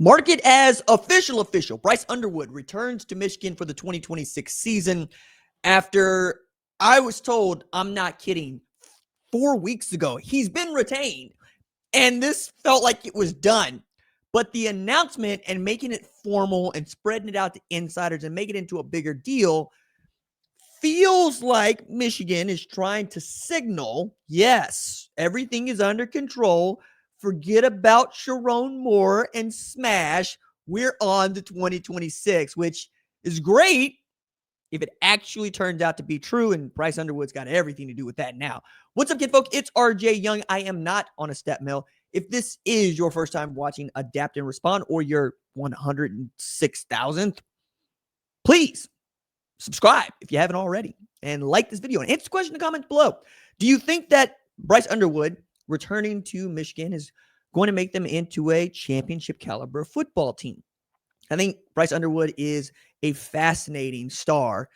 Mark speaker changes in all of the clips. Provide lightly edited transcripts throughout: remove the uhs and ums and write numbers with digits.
Speaker 1: Mark it as official. Bryce Underwood returns to Michigan for the 2026 season after, I was told, I'm not kidding, 4 weeks ago, he's been retained. And this felt like it was done. But the announcement and making it formal and spreading it out to insiders and making it into a bigger deal feels like Michigan is trying to signal, yes, everything is under control. Forget about Sharon Moore and Smash. We're on to 2026, which is great if it actually turns out to be true, and Bryce Underwood's got everything to do with that now. What's up, kid folk? It's RJ Young. I am not on a step mill. If this is your first time watching Adapt and Respond, or your 106,000th, please subscribe if you haven't already, and like this video, and answer the question in the comments below. Do you think that Bryce Underwood returning to Michigan is going to make them into a championship caliber football team? I think Bryce Underwood is a fascinating star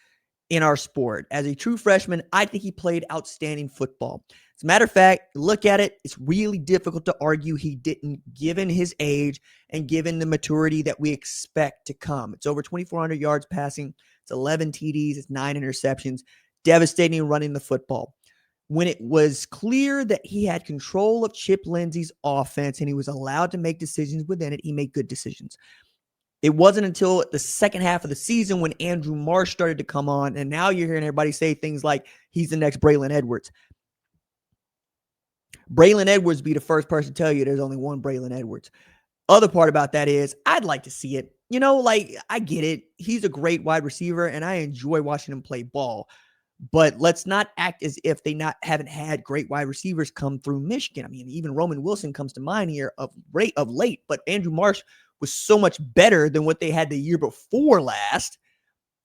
Speaker 1: in our sport. As a true freshman, I think he played outstanding football. As a matter of fact, look at it, it's really difficult to argue he didn't, given his age and given the maturity that we expect to come. It's over 2,400 yards passing. It's 11 TDs. It's 9 interceptions. Devastating running the football. When it was clear that he had control of Chip Lindsey's offense and he was allowed to make decisions within it, he made good decisions. It wasn't until the second half of the season when Andrew Marsh started to come on, and now you're hearing everybody say things like he's the next Braylon Edwards. Braylon Edwards be the first person to tell you there's only one Braylon Edwards. Other part about that is I'd like to see it. You know, like, I get it. He's a great wide receiver, and I enjoy watching him play ball. But let's not act as if they haven't had great wide receivers come through Michigan. I mean, even Roman Wilson comes to mind here of late, but Andrew Marsh was so much better than what they had the year before last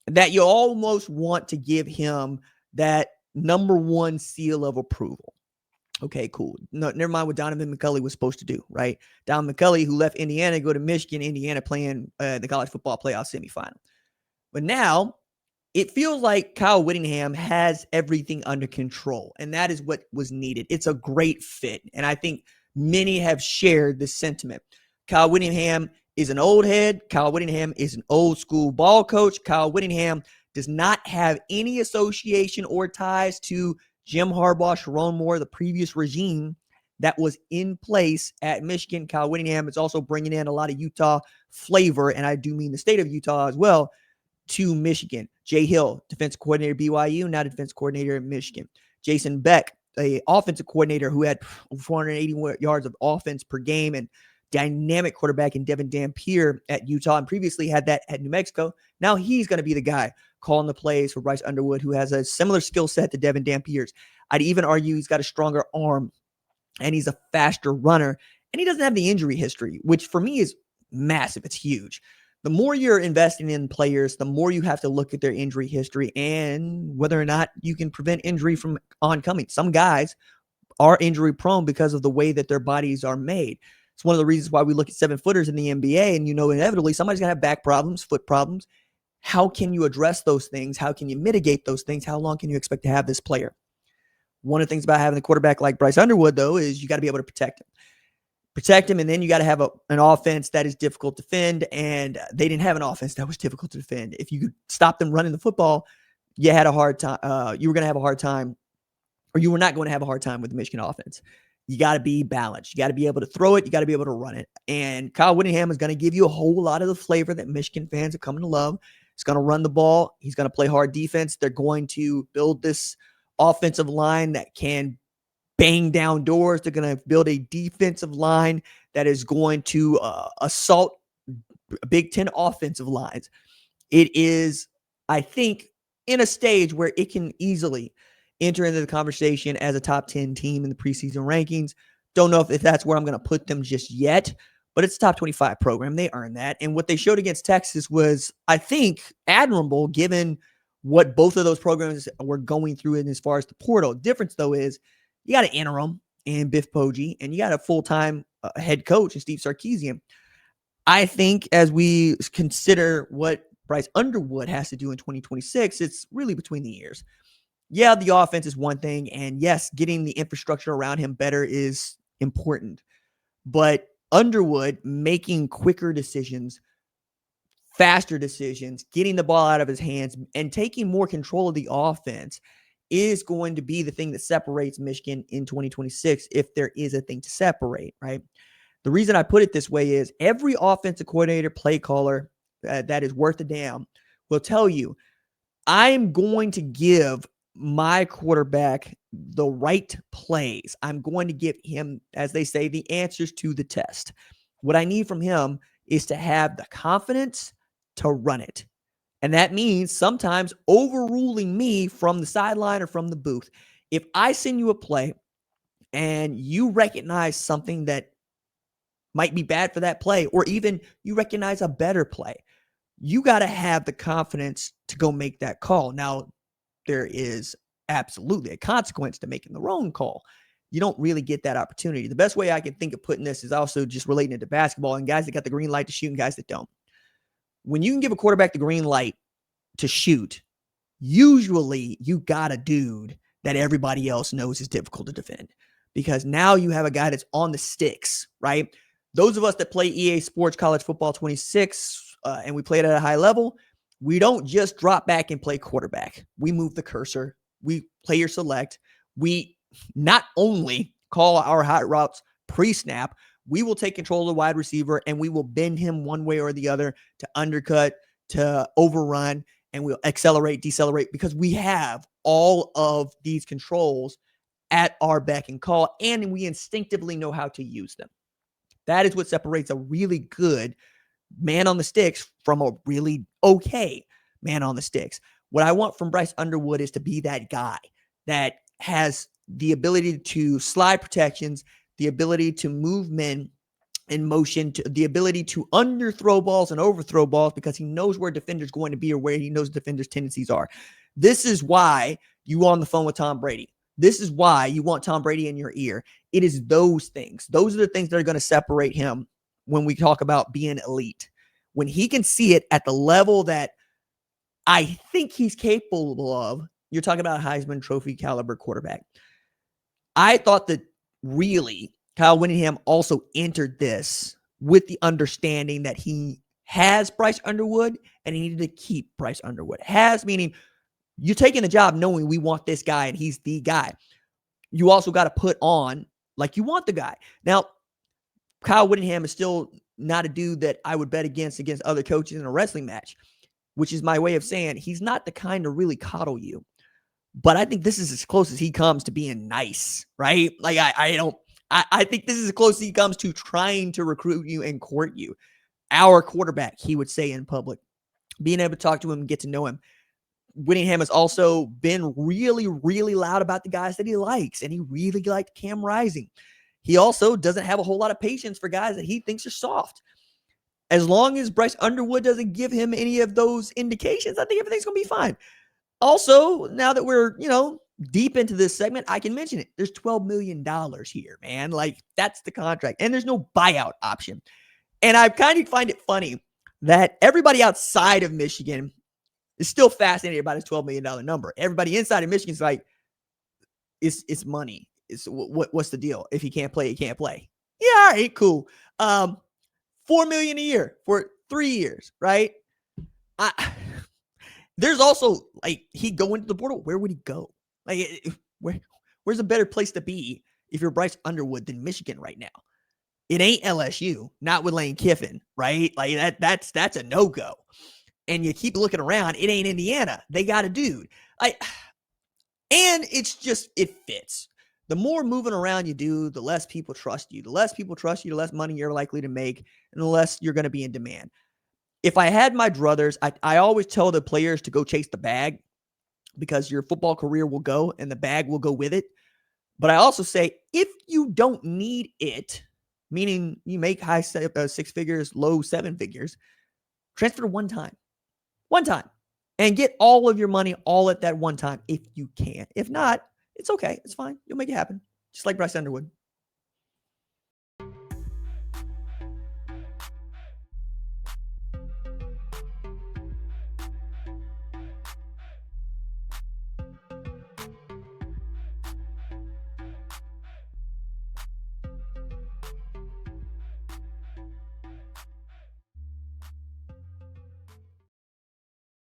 Speaker 1: that you almost want to give him that number one seal of approval. Okay, cool. No, never mind what Donovan McCulley was supposed to do, right? Donovan McCulley, who left Indiana to go to Michigan, Indiana playing the college football playoff semifinal. But now it feels like Kyle Whittingham has everything under control, and that is what was needed. It's a great fit, and I think many have shared this sentiment. Kyle Whittingham is an old head. Kyle Whittingham is an old school ball coach. Kyle Whittingham does not have any association or ties to Jim Harbaugh, Sharon Moore, the previous regime that was in place at Michigan. Kyle Whittingham is also bringing in a lot of Utah flavor, and I do mean the state of Utah as well, to Michigan. Jay Hill, defensive coordinator at BYU, now defensive coordinator at Michigan. Jason Beck, a offensive coordinator who had 480 yards of offense per game, and dynamic quarterback in Devin Dampier at Utah, and previously had that at New Mexico. Now he's going to be the guy calling the plays for Bryce Underwood, who has a similar skill set to Devin Dampier's. I'd even argue he's got a stronger arm, and he's a faster runner, and he doesn't have the injury history, which for me is massive. It's huge. The more you're investing in players, the more you have to look at their injury history and whether or not you can prevent injury from oncoming. Some guys are injury prone because of the way that their bodies are made. It's one of the reasons why we look at 7-footers in the NBA, and inevitably somebody's going to have back problems, foot problems. How can you address those things? How can you mitigate those things? How long can you expect to have this player? One of the things about having a quarterback like Bryce Underwood, though, is you got to be able to protect him. And then you got to have an offense that is difficult to defend, and they didn't have an offense that was difficult to defend. If you could stop them running the football, you had a hard time. You were going to have a hard time, or you were not going to have a hard time with the Michigan offense. You got to be balanced. You got to be able to throw it. You got to be able to run it. And Kyle Whittingham is going to give you a whole lot of the flavor that Michigan fans have come to love. He's going to run the ball. He's going to play hard defense. They're going to build this offensive line that can bang down doors. They're going to build a defensive line that is going to assault Big Ten offensive lines. It is, I think, in a stage where it can easily enter into the conversation as a top 10 team in the preseason rankings. Don't know if that's where I'm going to put them just yet, but it's a top 25 program. They earned that. And what they showed against Texas was, I think, admirable given what both of those programs were going through in as far as the portal. Difference, though, is you got an interim in Biff Poggi, and you got a full-time head coach in Steve Sarkisian. I think as we consider what Bryce Underwood has to do in 2026, it's really between the ears. Yeah, the offense is one thing, and yes, getting the infrastructure around him better is important. But Underwood making quicker decisions, faster decisions, getting the ball out of his hands, and taking more control of the offense is going to be the thing that separates Michigan in 2026, if there is a thing to separate, right? The reason I put it this way is every offensive coordinator, play caller that is worth a damn will tell you, I'm going to give my quarterback the right plays. I'm going to give him, as they say, the answers to the test. What I need from him is to have the confidence to run it. And that means sometimes overruling me from the sideline or from the booth. If I send you a play and you recognize something that might be bad for that play, or even you recognize a better play, you got to have the confidence to go make that call. Now, there is absolutely a consequence to making the wrong call. You don't really get that opportunity. The best way I can think of putting this is also just relating it to basketball and guys that got the green light to shoot and guys that don't. When you can give a quarterback the green light to shoot, usually you got a dude that everybody else knows is difficult to defend, because now you have a guy that's on the sticks, right? Those of us that play EA Sports College Football 26 and we play it at a high level, we don't just drop back and play quarterback. We move the cursor. We player select. We not only call our hot routes pre-snap, we will take control of the wide receiver and we will bend him one way or the other to undercut, to overrun, and we'll accelerate, decelerate, because we have all of these controls at our beck and call, and we instinctively know how to use them. That is what separates a really good man on the sticks from a really okay man on the sticks. What I want from Bryce Underwood is to be that guy that has the ability to slide protections, the ability to move men in motion, to the ability to underthrow balls and overthrow balls, because he knows where defenders going to be or where he knows defenders' tendencies are. This is why you on the phone with Tom Brady. This is why you want Tom Brady in your ear. It is those things. Those are the things that are going to separate him when we talk about being elite. When he can see it at the level that I think he's capable of, you're talking about a Heisman Trophy caliber quarterback. I thought that really Kyle Whittingham also entered this with the understanding that he has Bryce Underwood and he needed to keep Bryce Underwood. Has meaning you're taking the job knowing we want this guy and he's the guy. You also got to put on like you want the guy. Now, Kyle Whittingham is still not a dude that I would bet against other coaches in a wrestling match, which is my way of saying he's not the kind to really coddle you. But I think this is as close as he comes to being nice, right? Like I think this is as close as he comes to trying to recruit you and court you. Our quarterback, he would say in public, being able to talk to him and get to know him. Whittingham has also been really, really loud about the guys that he likes, and he really liked Cam Rising. He also doesn't have a whole lot of patience for guys that he thinks are soft. As long as Bryce Underwood doesn't give him any of those indications, I think everything's going to be fine. Also, now that we're, deep into this segment, I can mention it. There's $12 million here, man. Like, that's the contract. And there's no buyout option. And I kind of find it funny that everybody outside of Michigan is still fascinated about his $12 million number. Everybody inside of Michigan is like, it's money. What's the deal? If he can't play, he can't play. Yeah, all right, cool. $4 million a year for 3 years, right? There's also like he go into the portal. Where would he go? Like, where's a better place to be if you're Bryce Underwood than Michigan right now? It ain't LSU, not with Lane Kiffin, right? Like that's a no-go. And you keep looking around, it ain't Indiana. They got a dude. And it's just, it fits. The more moving around you do, the less people trust you. The less people trust you, the less money you're likely to make, and the less you're going to be in demand. If I had my druthers, I always tell the players to go chase the bag, because your football career will go and the bag will go with it. But I also say, if you don't need it, meaning you make high 6 figures, low 7 figures, transfer one time, and get all of your money all at that one time if you can. If not, it's okay. It's fine. You'll make it happen. Just like Bryce Underwood.